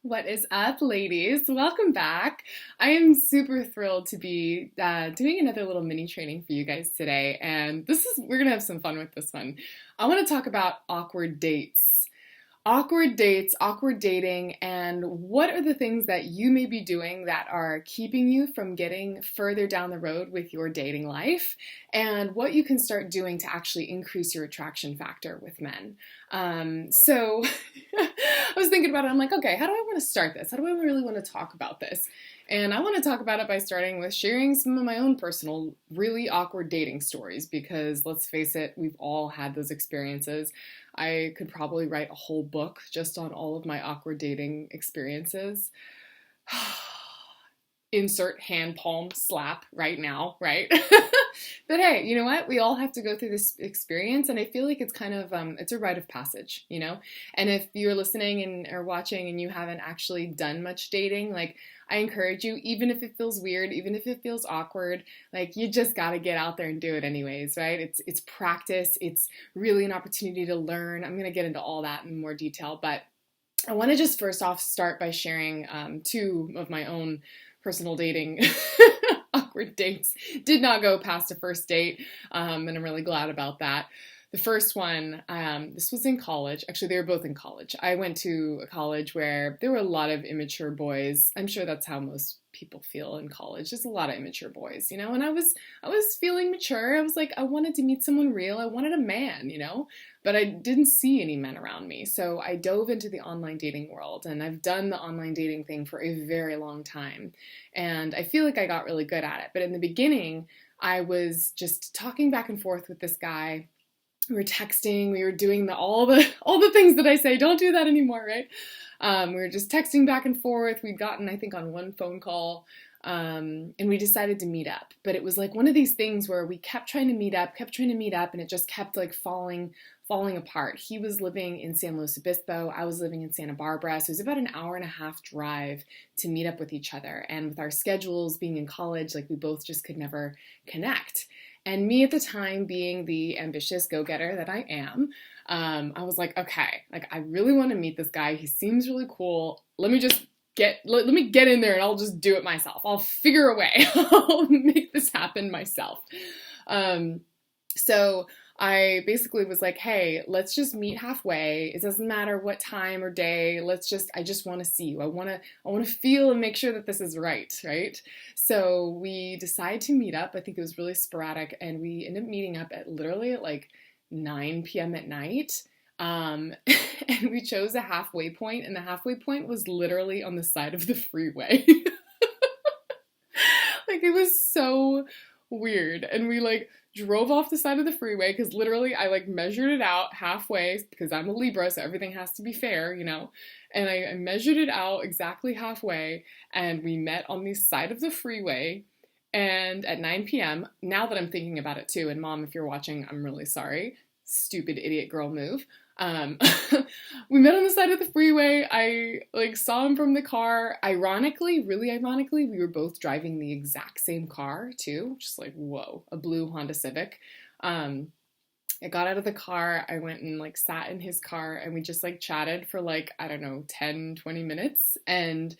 What is up, ladies? Welcome back. I am super thrilled to be doing another little mini training for you guys today, and we're gonna have some fun with this one. I want to talk about awkward dates, awkward dating, and what are the things that you may be doing that are keeping you from getting further down the road with your dating life, and what you can start doing to actually increase your attraction factor with men. So I was thinking about it. I'm like, okay, how do I want to start this? How do I really want to talk about this? And I want to talk about it by starting with sharing some of my own personal, really awkward dating stories because let's face it, we've all had those experiences. I could probably write a whole book just on all of my awkward dating experiences. Insert hand palm slap right now, right? But hey, you know what? We all have to go through this experience, and I feel like it's kind of it's a rite of passage, you know. And if you're listening and or watching and you haven't actually done much dating, like I encourage you, even if it feels weird, even if it feels awkward, like you just got to get out there and do it anyways, right? It's practice. It's really an opportunity to learn. I'm gonna get into all that in more detail, but I want to just first off start by sharing two of my own personal dating awkward dates. Did not go past a first date, and I'm really glad about that. The first one, this was in college. Actually, they were both in college. I went to a college where there were a lot of immature boys. I'm sure that's how most people feel in college. There's a lot of immature boys, you know. And I was feeling mature. I was like, I wanted to meet someone real. I wanted a man, you know. But I didn't see any men around me. So I dove into the online dating world, and I've done the online dating thing for a very long time. And I feel like I got really good at it. But in the beginning, I was just talking back and forth with this guy. We were texting, we were doing all the things that I say, don't do that anymore, right? We were just texting back and forth. We'd gotten, I think, on one phone call, and we decided to meet up. But it was like one of these things where we kept trying to meet up, and it just kept like falling apart. He was living in San Luis Obispo. I was living in Santa Barbara. So it was about an hour and a half drive to meet up with each other. And with our schedules being in college, like we both just could never connect. And me at the time being the ambitious go-getter that I am, I was like, okay, like I really want to meet this guy. He seems really cool. Let me get in there and I'll just do it myself. I'll figure a way. I'll make this happen myself. So I basically was like, hey, let's just meet halfway. It doesn't matter what time or day. I just want to see you. I want to feel and make sure that this is right, right? So we decided to meet up. I think it was really sporadic, and we ended up meeting up at literally at like 9 p.m. at night. And we chose a halfway point, and the halfway point was literally on the side of the freeway. Like it was so weird. And we like drove off the side of the freeway because literally I like measured it out halfway because I'm a Libra, so everything has to be fair, you know. And I measured it out exactly halfway, and we met on the side of the freeway. And at 9 p.m., now that I'm thinking about it too, and mom, if you're watching, I'm really sorry. Stupid idiot girl move. Um, we met on the side of the freeway. I like saw him from the car. Ironically, really ironically, we were both driving the exact same car too. Just like, whoa, a blue Honda Civic. I got out of the car. I went and like sat in his car, and we just like chatted for like, I don't know, 10, 20 minutes, and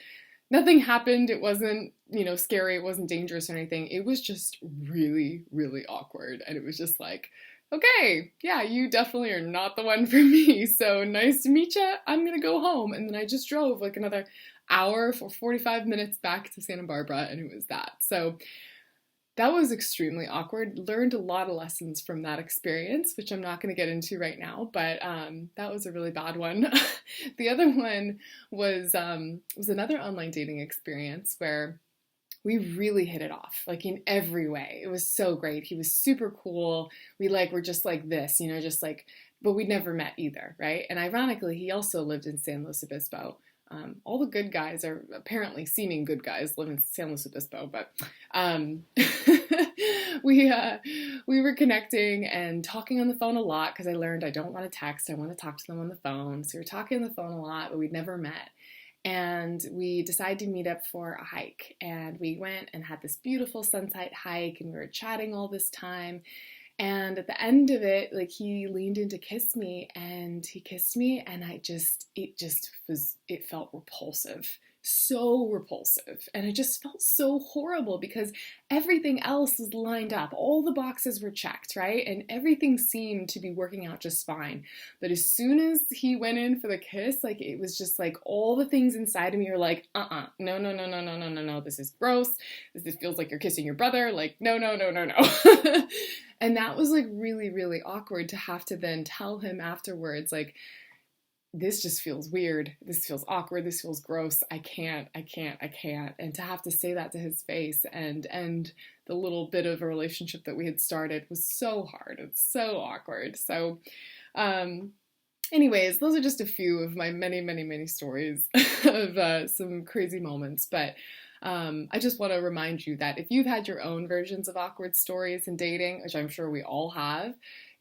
nothing happened. It wasn't, you know, scary. It wasn't dangerous or anything. It was just really, really awkward. And it was just like, okay, yeah, you definitely are not the one for me. So nice to meet you. I'm going to go home. And then I just drove like another hour for 45 minutes back to Santa Barbara, and it was that. So that was extremely awkward. Learned a lot of lessons from that experience, which I'm not going to get into right now, but that was a really bad one. The other one was another online dating experience where we really hit it off, like in every way. It was so great. He was super cool. We like were just like this, you know, just like, but we'd never met either, right? And ironically, he also lived in San Luis Obispo. All the good guys are apparently seeming good guys live in San Luis Obispo, but we were connecting and talking on the phone a lot because I learned I don't want to text. I want to talk to them on the phone. So we were talking on the phone a lot, but we'd never met. And we decided to meet up for a hike. And we went and had this beautiful sunset hike, and we were chatting all this time. And at the end of it, like, he leaned in to kiss me, and he kissed me, and it felt repulsive. So repulsive. And it just felt so horrible because everything else was lined up. All the boxes were checked, right? And everything seemed to be working out just fine. But as soon as he went in for the kiss, like, it was just like all the things inside of me were like, no, no, no, no, no, no, no, no, this is gross. This feels like you're kissing your brother. Like, no, no, no, no, no. And that was like really, really awkward to have to then tell him afterwards, like, this just feels weird. This feels awkward. This feels gross. I can't. And to have to say that to his face and end the little bit of a relationship that we had started was so hard. It's so awkward. So, anyways, those are just a few of my many, many, many stories of some crazy moments. But I just want to remind you that if you've had your own versions of awkward stories in dating, which I'm sure we all have,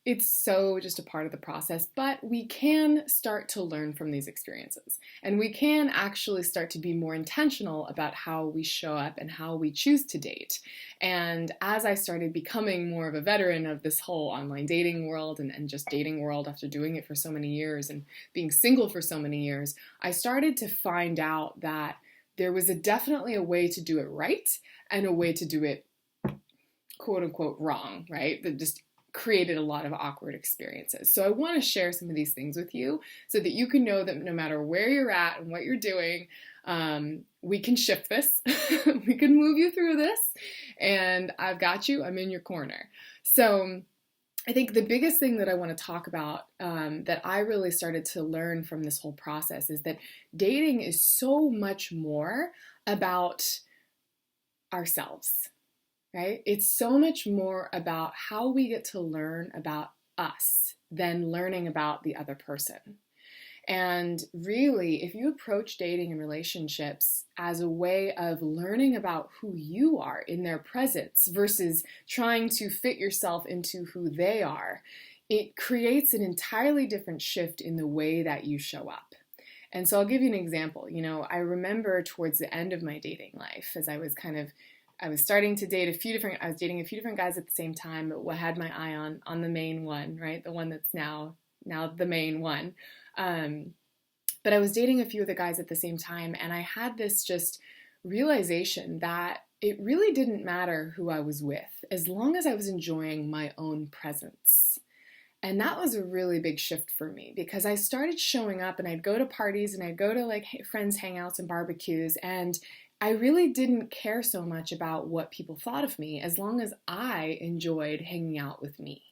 it's so just a part of the process, but we can start to learn from these experiences, and we can actually start to be more intentional about how we show up and how we choose to date. And as I started becoming more of a veteran of this whole online dating world and just dating world after doing it for so many years and being single for so many years, I started to find out that there was definitely a way to do it right and a way to do it quote unquote wrong, right? That just created a lot of awkward experiences. So I want to share some of these things with you so that you can know that no matter where you're at and what you're doing, we can shift this. We can move you through this, and I've got you. I'm in your corner. So I think the biggest thing that I want to talk about that I really started to learn from this whole process is that dating is so much more about ourselves. Right? It's so much more about how we get to learn about us than learning about the other person. And really, if you approach dating and relationships as a way of learning about who you are in their presence versus trying to fit yourself into who they are, it creates an entirely different shift in the way that you show up. And so I'll give you an example. I remember towards the end of my dating life, as I was starting to date I was dating a few different guys at the same time, but had my eye on the main one, right? The one that's now the main one. But I was dating a few of the guys at the same time, and I had this just realization that it really didn't matter who I was with, as long as I was enjoying my own presence. And that was a really big shift for me because I started showing up, and I'd go to parties and I'd go to like friends' hangouts and barbecues, and I really didn't care so much about what people thought of me as long as I enjoyed hanging out with me.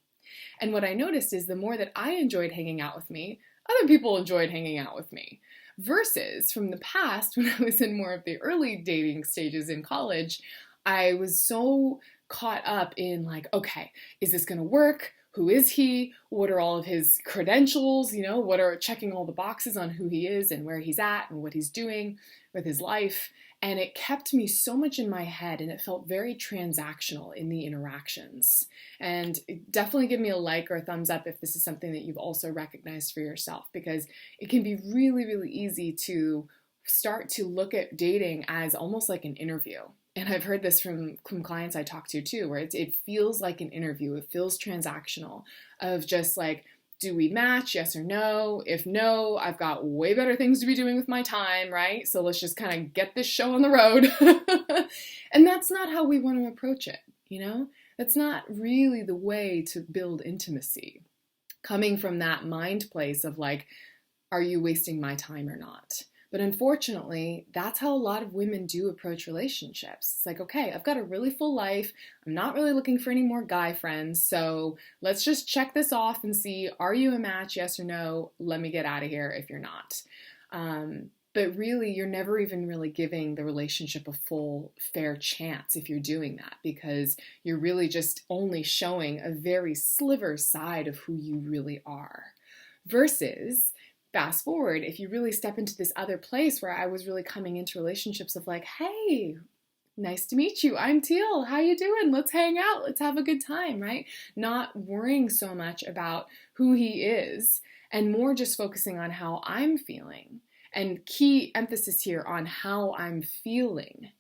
And what I noticed is the more that I enjoyed hanging out with me, other people enjoyed hanging out with me. Versus from the past, when I was in more of the early dating stages in college, I was so caught up in like, okay, is this going to work? Who is he? What are all of his credentials? What are checking all the boxes on who he is and where he's at and what he's doing with his life. And it kept me so much in my head, and it felt very transactional in the interactions. And definitely give me a like or a thumbs up if this is something that you've also recognized for yourself, because it can be really, really easy to start to look at dating as almost like an interview. And I've heard this from clients I talk to too, where it feels like an interview. It feels transactional of just like, do we match? Yes or no? If no, I've got way better things to be doing with my time, right? So let's just kind of get this show on the road. And that's not how we want to approach it, That's not really the way to build intimacy. Coming from that mind place of like, are you wasting my time or not? But unfortunately, that's how a lot of women do approach relationships. It's like, okay, I've got a really full life. I'm not really looking for any more guy friends. So let's just check this off and see, are you a match? Yes or no? Let me get out of here if you're not. But really, you're never even really giving the relationship a full, fair chance if you're doing that, because you're really just only showing a very sliver side of who you really are. Versus, fast forward, if you really step into this other place where I was really coming into relationships of like, hey, nice to meet you. I'm Teal. How you doing? Let's hang out. Let's have a good time, right? Not worrying so much about who he is and more just focusing on how I'm feeling. And key emphasis here on how I'm feeling.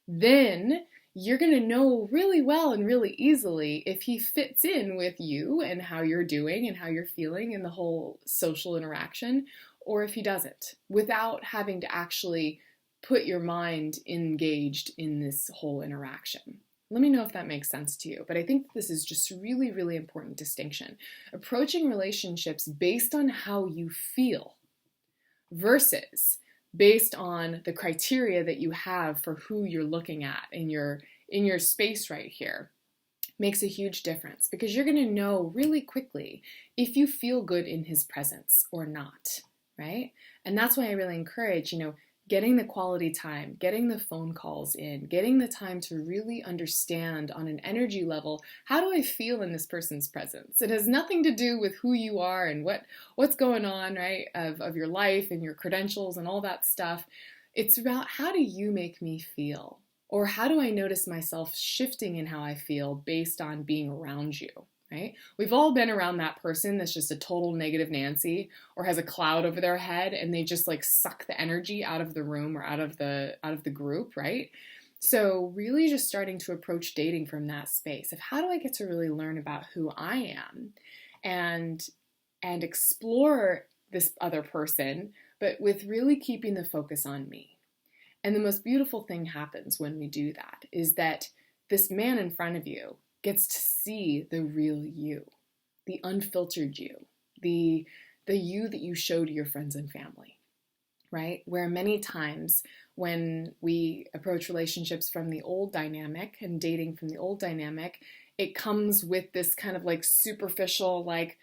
Then you're going to know really well and really easily if he fits in with you and how you're doing and how you're feeling in the whole social interaction, or if he doesn't, without having to actually put your mind engaged in this whole interaction. Let me know if that makes sense to you. But I think this is just a really, really important distinction. Approaching relationships based on how you feel versus based on the criteria that you have for who you're looking at in your space right here makes a huge difference, because you're going to know really quickly if you feel good in his presence or not, right? And that's why I really encourage, getting the quality time, getting the phone calls in, getting the time to really understand on an energy level, how do I feel in this person's presence? It has nothing to do with who you are and what's going on, right, of your life and your credentials and all that stuff. It's about, how do you make me feel? Or how do I notice myself shifting in how I feel based on being around you? Right? We've all been around that person that's just a total negative Nancy, or has a cloud over their head, and they just like suck the energy out of the room or out of the group, right? So really just starting to approach dating from that space of, how do I get to really learn about who I am and explore this other person, but with really keeping the focus on me. And the most beautiful thing happens when we do that is that this man in front of you gets to see the real you, the unfiltered you, the you that you show to your friends and family, right? Where many times when we approach relationships from the old dynamic and dating from the old dynamic, it comes with this kind of like superficial like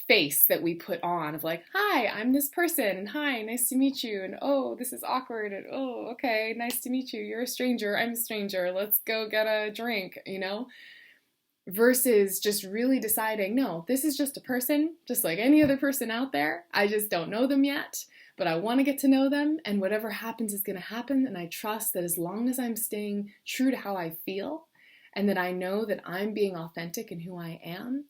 face that we put on of like, hi, I'm this person, and hi, nice to meet you, and oh, this is awkward, and oh, okay, nice to meet you, you're a stranger, I'm a stranger, let's go get a drink, versus just really deciding, no, this is just a person, just like any other person out there. I just don't know them yet, but I want to get to know them, and whatever happens is going to happen, and I trust that as long as I'm staying true to how I feel, and that I know that I'm being authentic in who I am,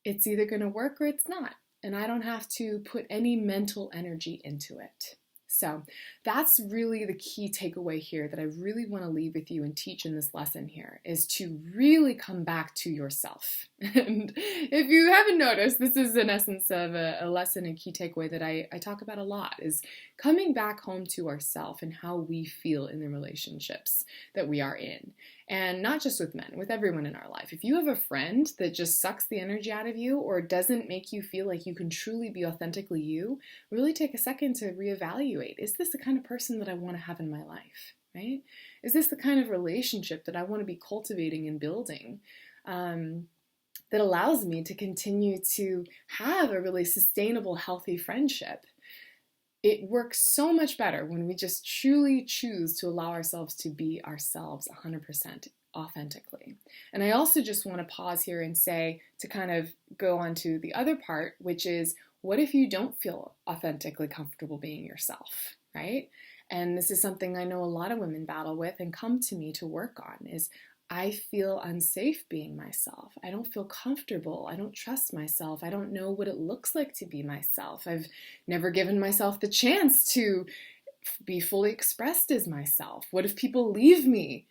it's either going to work or it's not, and I don't have to put any mental energy into it. So that's really the key takeaway here that I really want to leave with you and teach in this lesson here, is to really come back to yourself. And if you haven't noticed, this is in essence of a lesson and key takeaway that I talk about a lot, is coming back home to ourselves and how we feel in the relationships that we are in. And not just with men, with everyone in our life. If you have a friend that just sucks the energy out of you or doesn't make you feel like you can truly be authentically you, really take a second to reevaluate. Is this the kind of person that I want to have in my life, right? Is this the kind of relationship that I want to be cultivating and building that allows me to continue to have a really sustainable, healthy friendship? It works so much better when we just truly choose to allow ourselves to be ourselves 100% authentically. And I also just want to pause here and say, to kind of go on to the other part, which is, what if you don't feel authentically comfortable being yourself, right? And this is something I know a lot of women battle with and come to me to work on, is I feel unsafe being myself. I don't feel comfortable. I don't trust myself. I don't know what it looks like to be myself. I've never given myself the chance to be fully expressed as myself. What if people leave me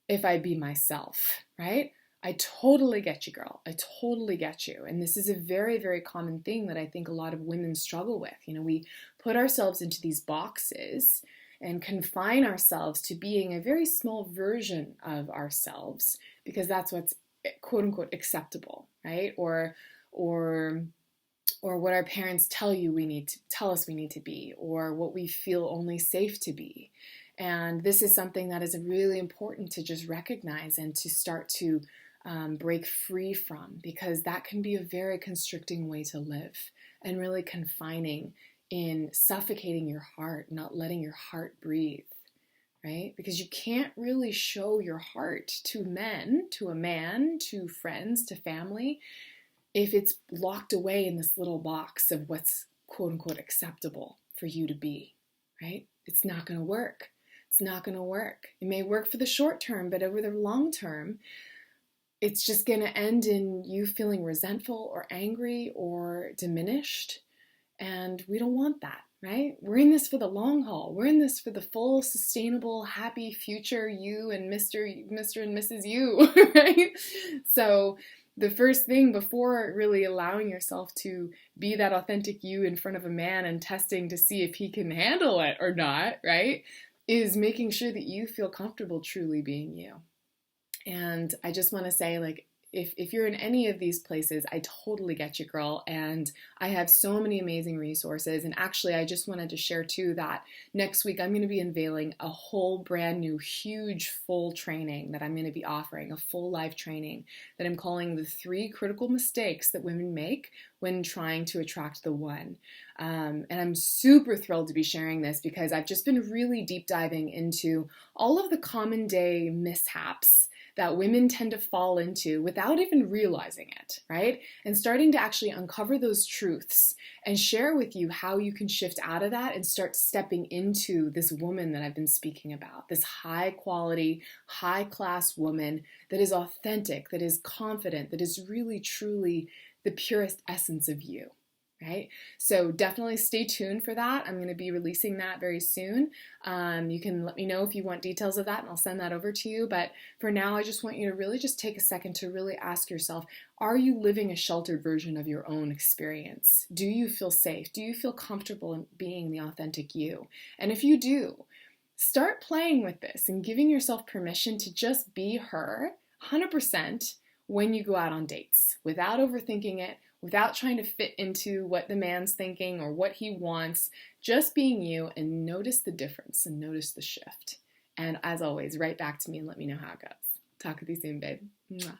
if I be myself, right? I totally get you, girl. I totally get you. And this is a very, very common thing that I think a lot of women struggle with. We put ourselves into these boxes and confine ourselves to being a very small version of ourselves because that's what's quote unquote acceptable, right? Or what our parents tell us we need to be, or what we feel only safe to be. And this is something that is really important to just recognize and to start to break free from, because that can be a very constricting way to live and really confining, in suffocating your heart, not letting your heart breathe, right? Because you can't really show your heart to men, to a man, to friends, to family, if it's locked away in this little box of what's quote unquote acceptable for you to be, right? It's not going to work. It's not going to work. It may work for the short term, but over the long term, it's just going to end in you feeling resentful or angry or diminished. And we don't want that. right? We're in this for the long haul. We're in this for the full, sustainable, happy future you and Mr. and Mrs. You, right? So the first thing before really allowing yourself to be that authentic you in front of a man and testing to see if he can handle it or not, right, is making sure that you feel comfortable truly being you. And I just want to say, like, if you're in any of these places, I totally get you, girl. And I have so many amazing resources. And actually, I just wanted to share too that next week I'm going to be unveiling a whole brand new, huge, full training that I'm going to be offering, a full live training that I'm calling the 3 critical mistakes that women make when trying to attract the one. And I'm super thrilled to be sharing this because I've just been really deep diving into all of the common day mishaps that women tend to fall into without even realizing it, right? And starting to actually uncover those truths and share with you how you can shift out of that and start stepping into this woman that I've been speaking about, this high quality, high class woman that is authentic, that is confident, that is really truly the purest essence of you. Right? So definitely stay tuned for that. I'm going to be releasing that very soon. You can let me know if you want details of that and I'll send that over to you. But for now, I just want you to really just take a second to really ask yourself, are you living a sheltered version of your own experience? Do you feel safe? Do you feel comfortable in being the authentic you? And if you do, start playing with this and giving yourself permission to just be her 100% when you go out on dates without overthinking it, without trying to fit into what the man's thinking or what he wants, just being you, and notice the difference and notice the shift. And as always, write back to me and let me know how it goes. Talk with you soon, babe. Mwah.